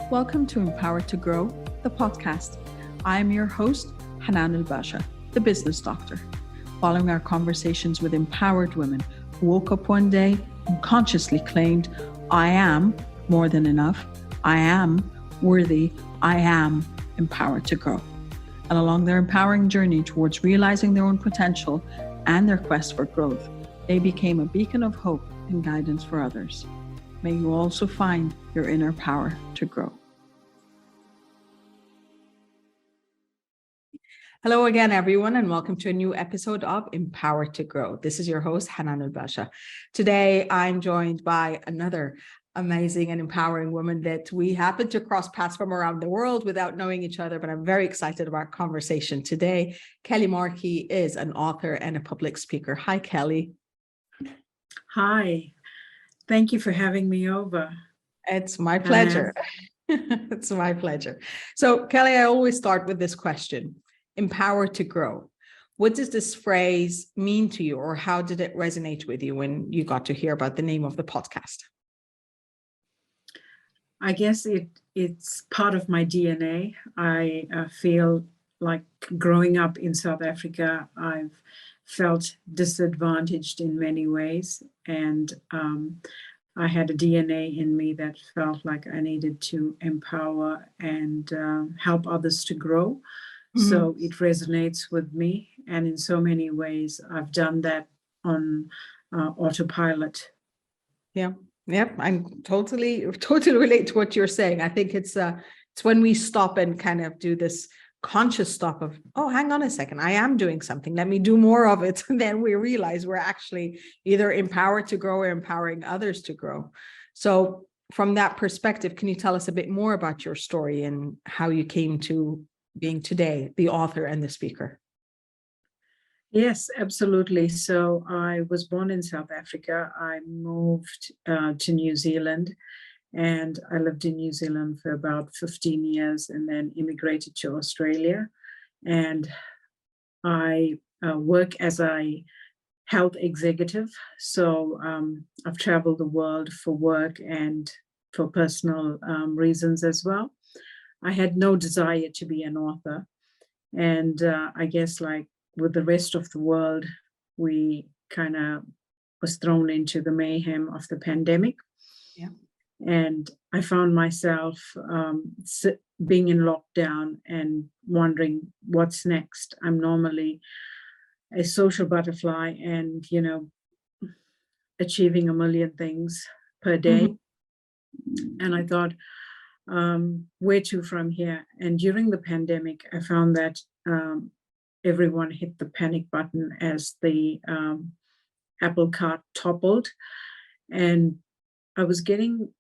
Welcome to Empowered to Grow, the podcast. I am your host, Hanan Basha, the business doctor. Following our conversations with empowered women who woke up one day and consciously claimed, I am more than enough, I am worthy, I am empowered to grow. And along their empowering journey towards realizing their own potential and their quest for growth, they became a beacon of hope and guidance for others. May you also find your inner power to grow. Hello again, everyone, and welcome to a new episode of Empowered to Grow. This is your host, Hanan Basha. Today, I'm joined by another amazing and empowering woman that we happen to cross paths from around the world without knowing each other, but I'm very excited about our conversation today. Kelly Markey is an author and a public speaker. Hi, Kelly. Hi. Thank you for having me over. It's my pleasure. It's my pleasure. So, Kelly, I always start with this question. Empowered to grow. What does this phrase mean to you, or how did it resonate with you when you got to hear about the name of the podcast? I guess it's part of my DNA. I feel like growing up in South Africa, I've felt disadvantaged in many ways. And I had a DNA in me that felt like I needed to empower and help others to grow. Mm-hmm. So it resonates with me. And in so many ways, I've done that on autopilot. Yeah. Yep, I'm totally relate to what you're saying. I think it's when we stop and kind of do this conscious stop of, oh, hang on a second, I am doing something. Let me do more of it. And then we realize we're actually either empowered to grow or empowering others to grow. So from that perspective, can you tell us a bit more about your story and how you came to being today the author and the speaker? Yes, absolutely. So I was born in South Africa. I moved to New Zealand, and I lived in New Zealand for about 15 years and then immigrated to Australia. And I work as a health executive. So I've traveled the world for work and for personal reasons as well. I had no desire to be an author. And I guess like with the rest of the world, we kind of was thrown into the mayhem of the pandemic. Yeah. And I found myself being in lockdown and wondering what's next. I'm normally a social butterfly and, achieving a million things per day. Mm-hmm. And I thought, where to from here? And during the pandemic, I found that everyone hit the panic button as the Apple cart toppled. And I was getting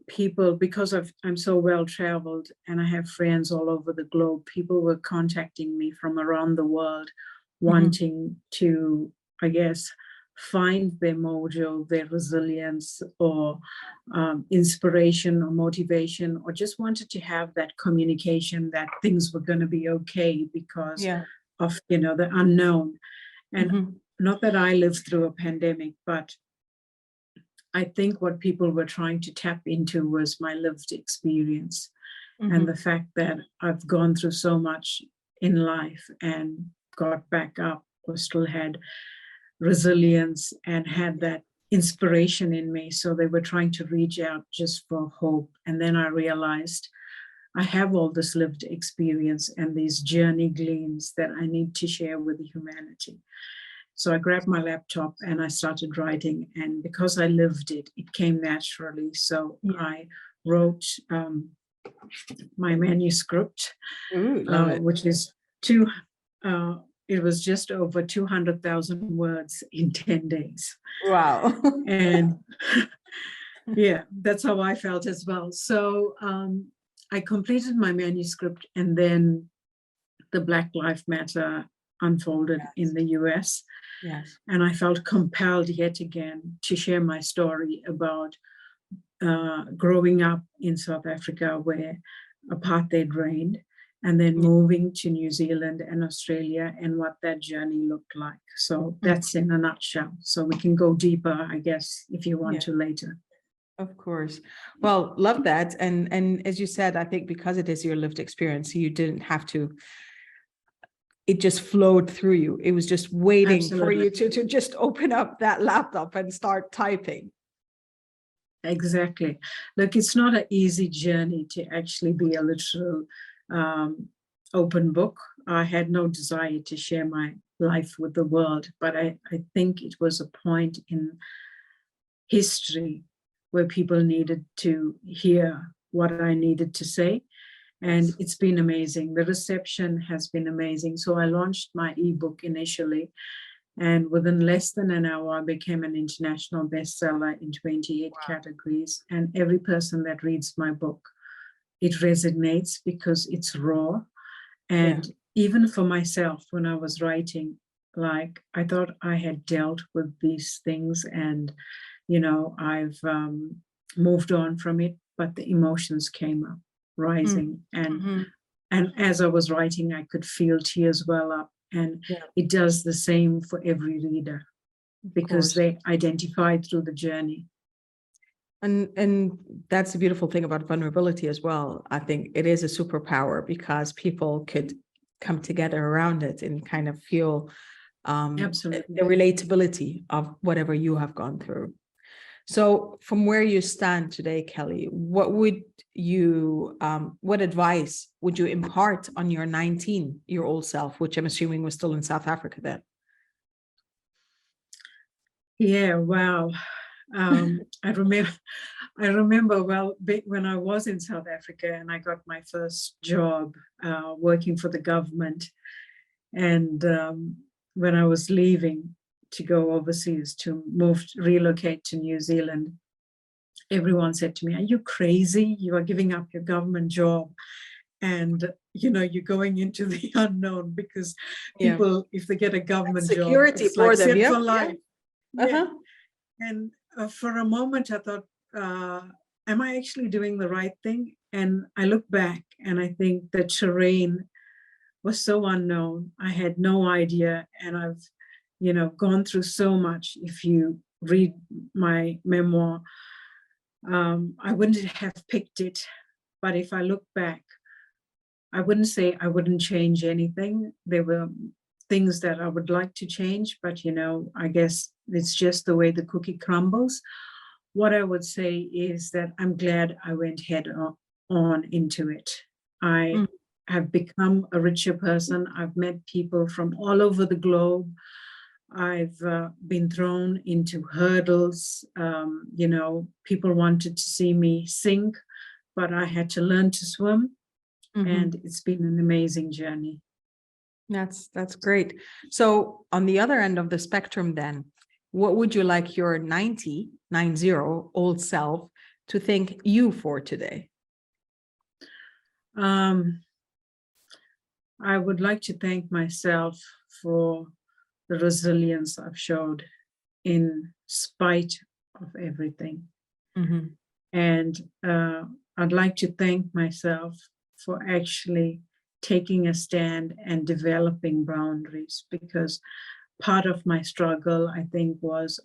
people, because I'm so well traveled and I have friends all over the globe, people were contacting me from around the world, wanting to, I guess, find their mojo, their resilience, or inspiration or motivation, or just wanted to have that communication that things were going to be okay because of, the unknown. And not that I lived through a pandemic, but I think what people were trying to tap into was my lived experience and the fact that I've gone through so much in life and got back up, or still had resilience and had that inspiration in me. So they were trying to reach out just for hope. And then I realized I have all this lived experience and these journey gleams that I need to share with humanity. So I grabbed my laptop and I started writing. And because I lived it, it came naturally. So I wrote my manuscript, which is it was just over 200,000 words in 10 days. Wow. And yeah, that's how I felt as well. So I completed my manuscript, and then the Black Lives Matter unfolded in the US. Yes. And I felt compelled yet again to share my story about growing up in South Africa where apartheid reigned, and then moving to New Zealand and Australia and what that journey looked like. So that's in a nutshell. So we can go deeper, I guess, if you want to later. Of course. Well, love that. And as you said, I think because it is your lived experience, you didn't have to, it just flowed through you. It was just waiting for Absolutely. you to just open up that laptop and start typing. Exactly. Look, it's not an easy journey to actually be a literal open book. I had no desire to share my life with the world, but I think it was a point in history where people needed to hear what I needed to say. And it's been amazing. The reception has been amazing. So I launched my ebook initially, and within less than an hour, I became an international bestseller in 28 categories. And every person that reads my book, it resonates because it's raw. And even for myself, when I was writing, like, I thought I had dealt with these things and, you know, I've moved on from it, but the emotions came up rising. And as I was writing, I could feel tears well up. And it does the same for every reader because they identified through the journey. And that's the beautiful thing about vulnerability as well. I think it is a superpower because people could come together around it and kind of feel the relatability of whatever you have gone through. So from where you stand today, Kelly, what would you, what advice would you impart on your 19-year-old self, which I'm assuming was still in South Africa then? Yeah, wow. I remember well when I was in South Africa and I got my first job working for the government, and when I was leaving to go overseas to relocate to New Zealand, everyone said to me, "Are you crazy? You are giving up your government job, and you know you're going into the unknown." Because people, if they get a government security job, it's for like them, set for life. And for a moment, I thought, am I actually doing the right thing? And I look back and I think the terrain was so unknown. I had no idea. And I've, you know, gone through so much. If you read my memoir, I wouldn't have picked it. But if I look back, I wouldn't say I wouldn't change anything. There were things that I would like to change, but you know, I guess it's just the way the cookie crumbles. What I would say is that I'm glad I went head on into it. I have become a richer person. I've met people from all over the globe. I've been thrown into hurdles. You know, people wanted to see me sink, but I had to learn to swim. And it's been an amazing journey. That's great. So on the other end of the spectrum then, what would you like your 90-old self to thank you for today? I would like to thank myself for the resilience I've showed in spite of everything. And I'd like to thank myself for actually taking a stand and developing boundaries, because part of my struggle, I think, was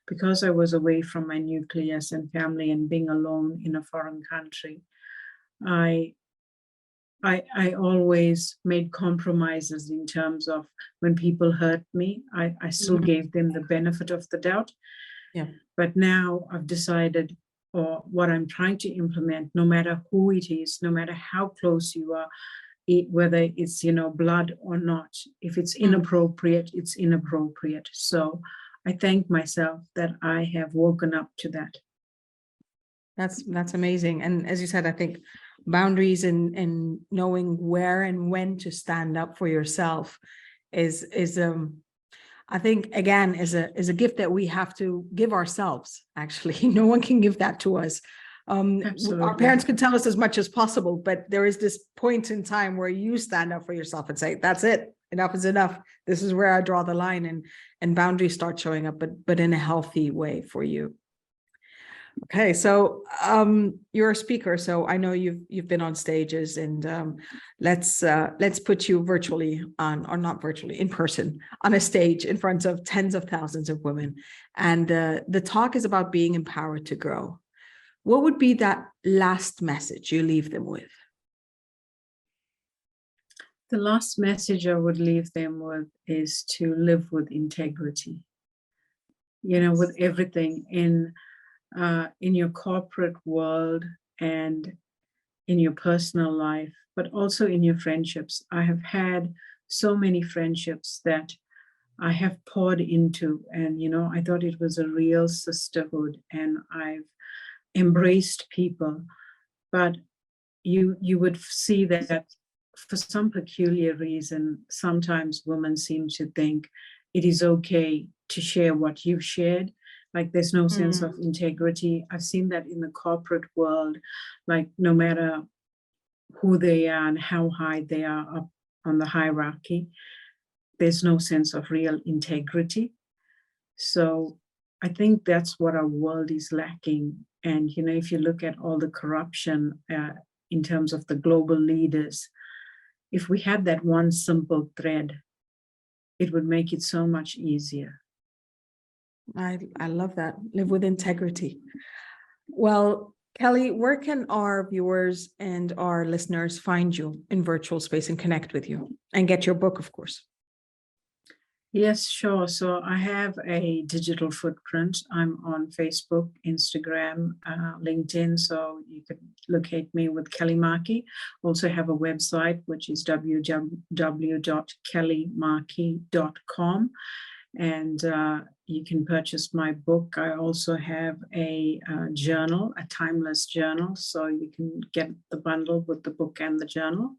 because I was away from my nucleus and family and being alone in a foreign country. I always made compromises in terms of when people hurt me, I still gave them the benefit of the doubt. But now I've decided, or what I'm trying to implement, no matter who it is, no matter how close you are, whether it's, you know, blood or not, if it's inappropriate, it's inappropriate. So I thank myself that I have woken up to that. That's amazing. And as you said, I think boundaries and knowing where and when to stand up for yourself is I think, again, is a gift that we have to give ourselves. Actually, no one can give that to us. Our parents can tell us as much as possible, but there is this point in time where you stand up for yourself and say, that's it, enough is enough. This is where I draw the line, and boundaries start showing up, but in a healthy way for you. Okay, so you're a speaker, so I know you've been on stages, and let's put you virtually on, or not virtually, in person, on a stage in front of tens of thousands of women. And the talk is about being empowered to grow. what would be that last message you leave them with? The last message I would leave them with is to live with integrity. With everything in your corporate world and in your personal life, but also in your friendships. I have had so many friendships that I have poured into, and I thought it was a real sisterhood, and I've embraced people. But you would see that for some peculiar reason, sometimes women seem to think it is okay to share what you've shared. Like there's no sense of integrity. I've seen that in the corporate world, like no matter who they are and how high they are up on the hierarchy, there's no sense of real integrity. So I think that's what our world is lacking. And, if you look at all the corruption in terms of the global leaders, if we had that one simple thread, it would make it so much easier. I love that. Live with integrity. Well, Kelly, where can our viewers and our listeners find you in virtual space and connect with you and get your book, of course? Yes, sure. So I have a digital footprint. I'm on Facebook, Instagram, LinkedIn. So you can locate me with Kelly Markey. Also have a website, which is www.kellymarkey.com. And you can purchase my book. I also have a journal, a timeless journal. So you can get the bundle with the book and the journal.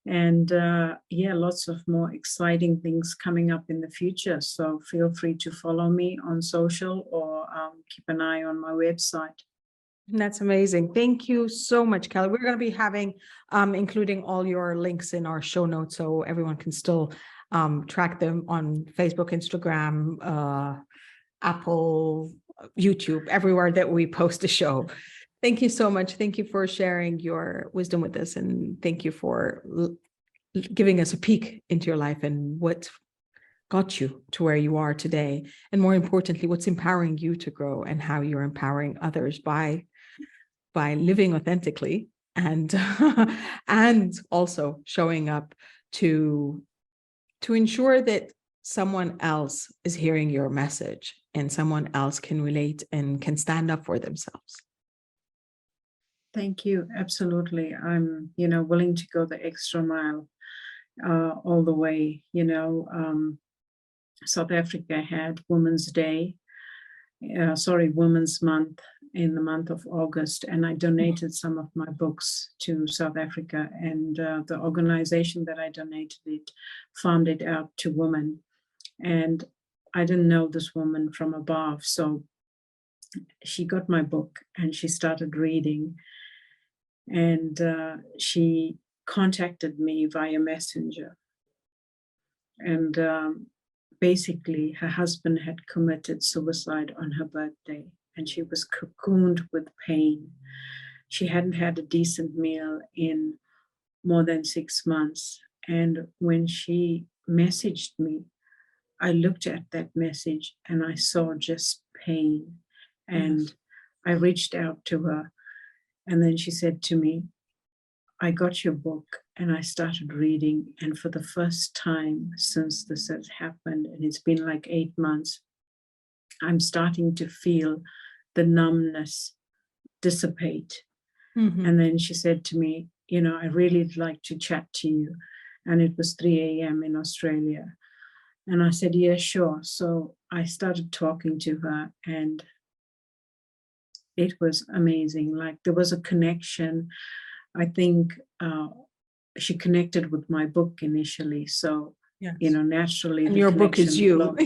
And lots of more exciting things coming up in the future. So feel free to follow me on social or keep an eye on my website. That's amazing. Thank you so much, Kelly. We're going to be having, including all your links in our show notes so everyone can still track them on Facebook, Instagram, Apple, YouTube, everywhere that we post a show. Thank you so much. Thank you for sharing your wisdom with us. And thank you for giving us a peek into your life and what got you to where you are today. And more importantly, what's empowering you to grow and how you're empowering others by living authentically and, and also showing up to ensure that someone else is hearing your message and someone else can relate and can stand up for themselves. Thank you. Absolutely. I'm, willing to go the extra mile all the way. South Africa had Women's Month in the month of August, and I donated some of my books to South Africa, and the organization that I donated it farmed it out to women. And I didn't know this woman from above, so she got my book and she started reading. And she contacted me via Messenger. And basically, her husband had committed suicide on her birthday, and she was cocooned with pain. She hadn't had a decent meal in more than 6 months. And when she messaged me, I looked at that message and I saw just pain. And I reached out to her. And then she said to me, I got your book and I started reading. And for the first time since this has happened, and it's been like 8 months, I'm starting to feel the numbness dissipate. And then she said to me, I really like to chat to you. And it was 3 a.m. in Australia. And I said, yeah, sure. So I started talking to her, and it was amazing. Like there was a connection. I think she connected with my book initially. So, yes. Naturally. And your book is you.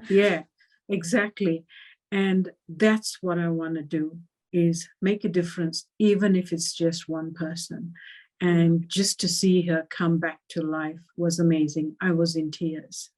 Yeah, exactly. And that's what I want to do, is make a difference, even if it's just one person. And just to see her come back to life was amazing. I was in tears.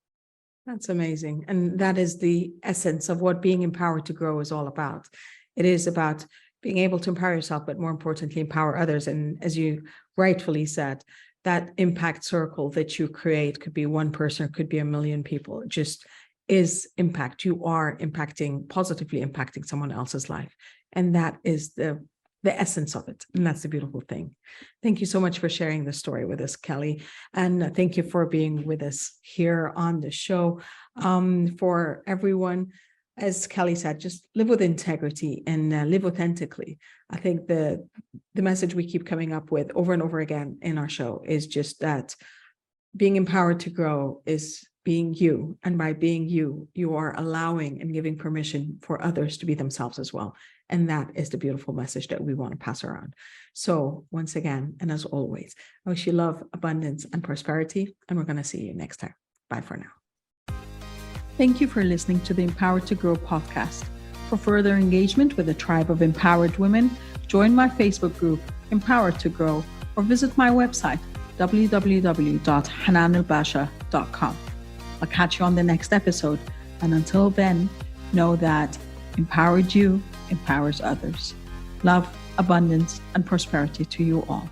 That's amazing. And that is the essence of what being empowered to grow is all about. It is about being able to empower yourself, but more importantly, empower others. And as you rightfully said, that impact circle that you create could be one person, it could be 1 million people. It just is impact. You are impacting, positively impacting someone else's life. And that is the essence of it. And that's the beautiful thing. Thank you so much for sharing the story with us, Kelly. And thank you for being with us here on the show. For everyone, as Kelly said, just live with integrity and live authentically. I think the message we keep coming up with over and over again in our show is just that being empowered to grow is being you. And by being you, you are allowing and giving permission for others to be themselves as well. And that is the beautiful message that we want to pass around. So once again, and as always, I wish you love, abundance, and prosperity. And we're going to see you next time. Bye for now. Thank you for listening to the Empowered to Grow podcast. For further engagement with a tribe of empowered women, join my Facebook group, Empowered to Grow, or visit my website, www.hananulbasha.com. I'll catch you on the next episode. And until then, know that empowered you empowers others. Love, abundance, and prosperity to you all.